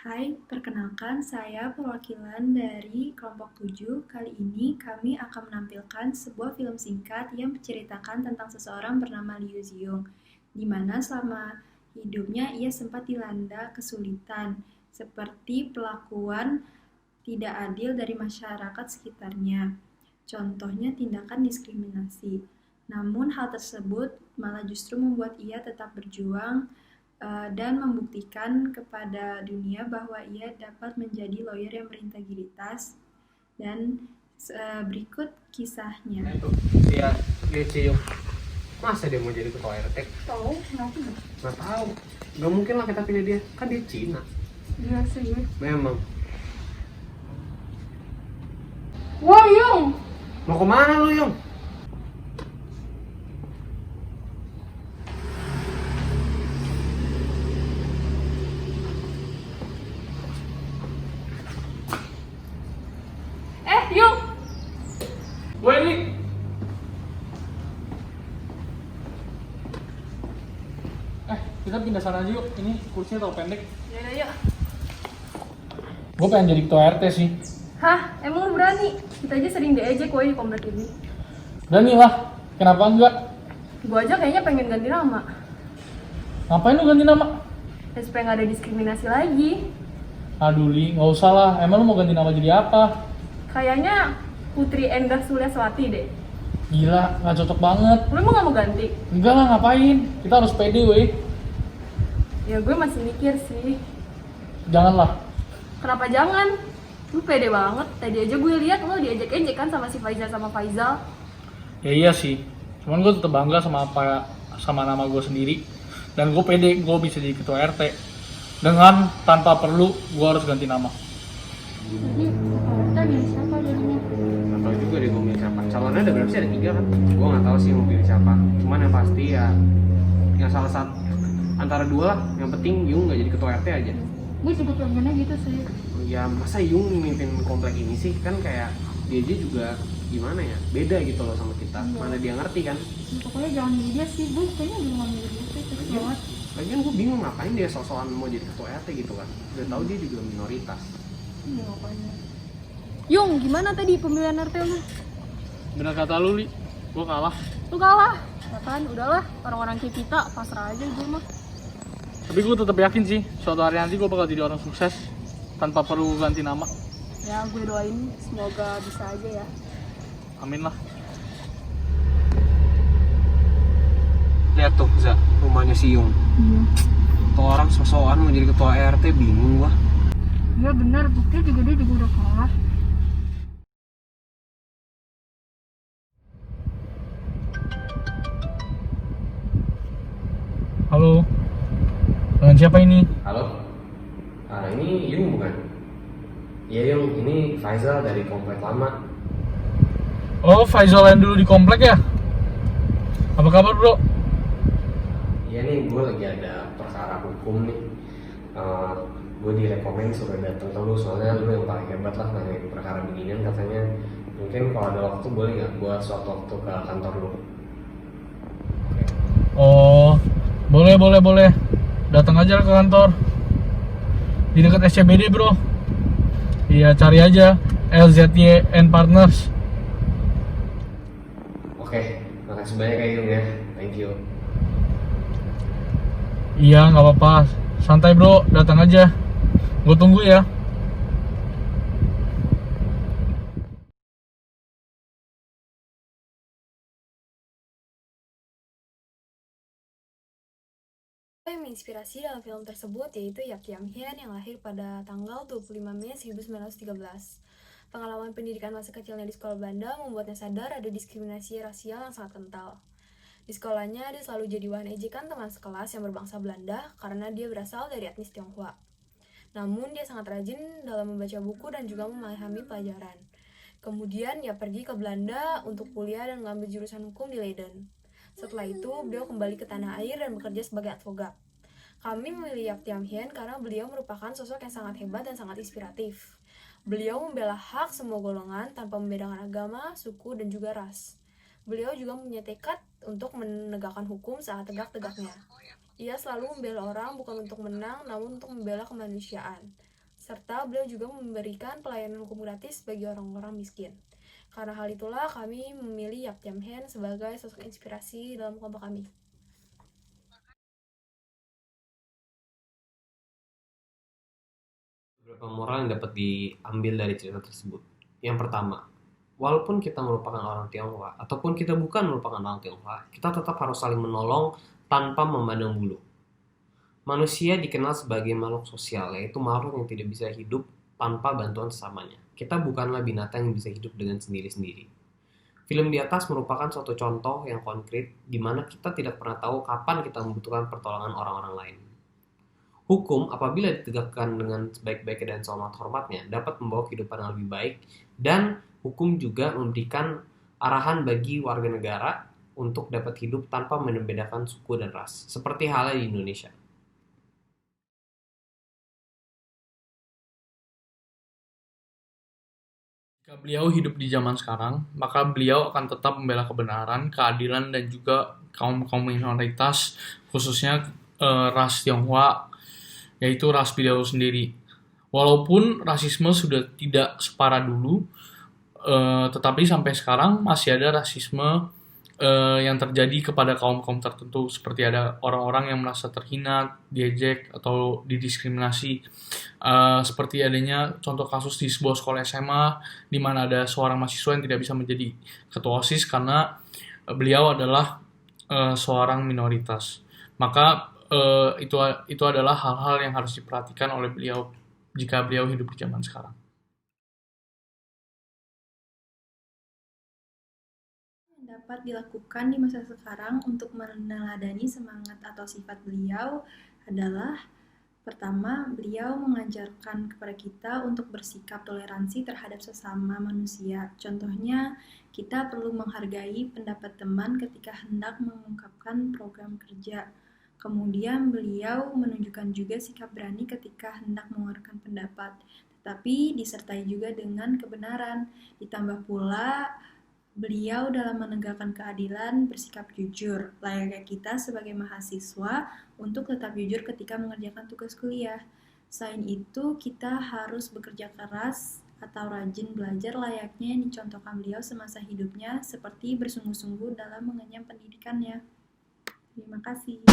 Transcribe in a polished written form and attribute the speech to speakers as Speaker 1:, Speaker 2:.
Speaker 1: Hai, perkenalkan saya perwakilan dari kelompok 7. Kali ini kami akan menampilkan sebuah film singkat yang menceritakan tentang seseorang bernama Liu Ziong, di mana selama hidupnya ia sempat dilanda kesulitan, seperti perlakuan tidak adil dari masyarakat sekitarnya. Contohnya tindakan diskriminasi. Namun hal tersebut malah justru membuat ia tetap berjuang dan membuktikan kepada dunia bahwa ia dapat menjadi lawyer yang berintegritas. Dan berikut kisahnya.
Speaker 2: Iya, dia Cium. Masa dia mau jadi ketua RT?
Speaker 3: Tahu kenapa nggak?
Speaker 2: Nggak tahu. Nggak mungkin lah kita pilih dia. Kan dia Cina.
Speaker 3: Iya sih.
Speaker 2: Memang.
Speaker 3: Wah Yung,
Speaker 2: Mau kemana lu, Yung?
Speaker 3: Yung,
Speaker 2: Gue ini.
Speaker 4: Kita pindah sana aja yuk. Ini kursinya terlalu pendek.
Speaker 3: yaudah yuk.
Speaker 4: Gue pengen jadi ketua RT sih.
Speaker 3: Hah, emang lu berani? Kita aja sering diejek woy di komplek ini.
Speaker 4: Berani lah. Kenapa enggak?
Speaker 3: Gua aja kayaknya pengen ganti nama.
Speaker 4: Ngapain lu ganti nama?
Speaker 3: Ya, supaya nggak ada diskriminasi lagi.
Speaker 4: Aduh Li, nggak usah lah. Emang lu mau ganti nama jadi apa?
Speaker 3: Kayaknya Putri Endah Suliaswati deh.
Speaker 4: Gila, nggak cocok banget.
Speaker 3: Lu emang nggak mau ganti?
Speaker 4: Enggak lah, ngapain? Kita harus pede weh.
Speaker 3: Ya gue masih mikir sih.
Speaker 4: Janganlah.
Speaker 3: Kenapa jangan? Lu pede banget. Tadi aja gue lihat lu diejek-ejek kan sama si Faizal sama Faizal.
Speaker 4: Ya iya sih. Cuman gue tetap bangga sama nama gue sendiri. Dan gue pede gue bisa jadi ketua RT. Dengan tanpa perlu gue harus ganti nama.
Speaker 3: Jadi kita milih siapa jadinya?
Speaker 2: Nggak tahu juga deh gue milih siapa. Calonnya ada berapa sih? Ada 3 kan? Gue nggak tahu sih mau pilih siapa. Cuman yang pasti ya, yang salah satu antara 2 lah. Yang penting Yung nggak jadi ketua RT aja.
Speaker 3: Gue juga pengennya gitu sih.
Speaker 2: Ya masa Yung mimpin komplek ini sih? Kan kayak dia aja juga gimana ya? Beda gitu loh sama kita. Mana dia ngerti kan?
Speaker 3: Pokoknya jangan milih dia sih. Gue kayaknya belum mau milih dia sih. Terus banget.
Speaker 2: Lagian gue bingung ngapain dia sok-sokan mau jadi ketua RT gitu kan. Udah tahu dia juga minoritas.
Speaker 3: Iya makanya. Yung, gimana tadi pemilihan RT lu?
Speaker 4: Bener kata lu Li, gue kalah.
Speaker 3: Lu kalah. Kan udahlah, orang-orang kayak kita pasrah aja gue mah.
Speaker 4: Tapi gue tetap yakin sih, suatu hari nanti gue bakal jadi orang sukses tanpa perlu ganti nama.
Speaker 3: Ya gue doain semoga bisa aja ya.
Speaker 4: Amin lah.
Speaker 2: Lihat tuh, Za, rumahnya si Yung.
Speaker 3: Iya.
Speaker 2: Tuh orang sok-sokan mau jadi ketua RT, bingung gua.
Speaker 3: Iya benar, bukti juga dia juga udah kalah.
Speaker 4: Halo, dengan siapa ini?
Speaker 2: Halo? Ini Yung bukan? Iya Yung, ini Faizal dari komplek lama.
Speaker 4: Oh, Faizal yang dulu di komplek ya? Apa kabar bro?
Speaker 2: Iya nih, gue lagi ada perkara hukum nih. Gue direkomend suruh datang ke lu, soalnya lu yang paling hebat lah nanganin perkara beginian katanya. Mungkin kalau ada waktu boleh nggak buat suatu waktu ke kantor lu?
Speaker 4: Oh, boleh. Datang aja ke kantor. Di dekat SCBD bro. Iya, cari aja LZY and Partners.
Speaker 2: Oke, makasih banyak ya Yung ya. Thank you.
Speaker 4: Iya, nggak apa-apa. Santai bro, datang aja. Gue tunggu ya.
Speaker 5: Yang menginspirasi dalam film tersebut yaitu Yap Tiam Hien yang lahir pada tanggal 25 Mei 1913. Pengalaman pendidikan masa kecilnya di sekolah Belanda membuatnya sadar ada diskriminasi rasial yang sangat kental. Di sekolahnya, dia selalu jadi bahan ejekan teman sekelas yang berbangsa Belanda karena dia berasal dari etnis Tionghoa. Namun, dia sangat rajin dalam membaca buku dan juga memahami pelajaran. Kemudian, ia pergi ke Belanda untuk kuliah dan mengambil jurusan hukum di Leiden. Setelah itu, beliau kembali ke tanah air dan bekerja sebagai advokat. Kami memilih Yap Tiam Hien karena beliau merupakan sosok yang sangat hebat dan sangat inspiratif. Beliau membela hak semua golongan tanpa membedakan agama, suku, dan juga ras. Beliau juga punya tekad untuk menegakkan hukum saat tegak-tegaknya. Ia selalu membela orang bukan untuk menang, namun untuk membela kemanusiaan. serta beliau juga memberikan pelayanan hukum gratis bagi orang-orang miskin. Karena hal itulah kami memilih Yap Tiam Hien sebagai sosok inspirasi dalam kelompok kami.
Speaker 2: Beberapa moral yang dapat diambil dari cerita tersebut. Yang pertama, walaupun kita merupakan orang Tionghoa ataupun kita bukan merupakan orang Tionghoa, kita tetap harus saling menolong tanpa memandang bulu. Manusia dikenal sebagai makhluk sosial, yaitu makhluk yang tidak bisa hidup tanpa bantuan sesamanya. Kita bukanlah binatang yang bisa hidup dengan sendiri-sendiri. Film di atas merupakan suatu contoh yang konkret di mana kita tidak pernah tahu kapan kita membutuhkan pertolongan orang-orang lain. Hukum apabila ditegakkan dengan sebaik-baiknya dan sehormat-hormatnya dapat membawa kehidupan yang lebih baik, dan hukum juga memberikan arahan bagi warga negara untuk dapat hidup tanpa membedakan suku dan ras, seperti halnya di Indonesia.
Speaker 4: Jika beliau hidup di zaman sekarang, maka beliau akan tetap membela kebenaran, keadilan, dan juga kaum-kaum minoritas, khususnya ras Tionghoa, yaitu ras beliau sendiri. Walaupun rasisme sudah tidak separah dulu, tetapi sampai sekarang masih ada rasisme yang terjadi kepada kaum-kaum tertentu, seperti ada orang-orang yang merasa terhina, diejek, atau didiskriminasi. Seperti adanya contoh kasus di sebuah sekolah SMA di mana ada seorang mahasiswa yang tidak bisa menjadi ketua OSIS karena beliau adalah seorang minoritas. Maka itu adalah hal-hal yang harus diperhatikan oleh beliau jika beliau hidup di zaman sekarang.
Speaker 1: Dapat dilakukan di masa sekarang untuk meneladani semangat atau sifat beliau adalah: pertama, beliau mengajarkan kepada kita untuk bersikap toleransi terhadap sesama manusia. Contohnya, kita perlu menghargai pendapat teman ketika hendak mengungkapkan program kerja. Kemudian beliau menunjukkan juga sikap berani ketika hendak mengeluarkan pendapat, tetapi disertai juga dengan kebenaran. Ditambah pula, beliau dalam menegakkan keadilan bersikap jujur, layaknya kita sebagai mahasiswa untuk tetap jujur ketika mengerjakan tugas kuliah. Selain itu, kita harus bekerja keras atau rajin belajar layaknya yang dicontohkan beliau semasa hidupnya, seperti bersungguh-sungguh dalam mengenyam pendidikannya. Terima kasih.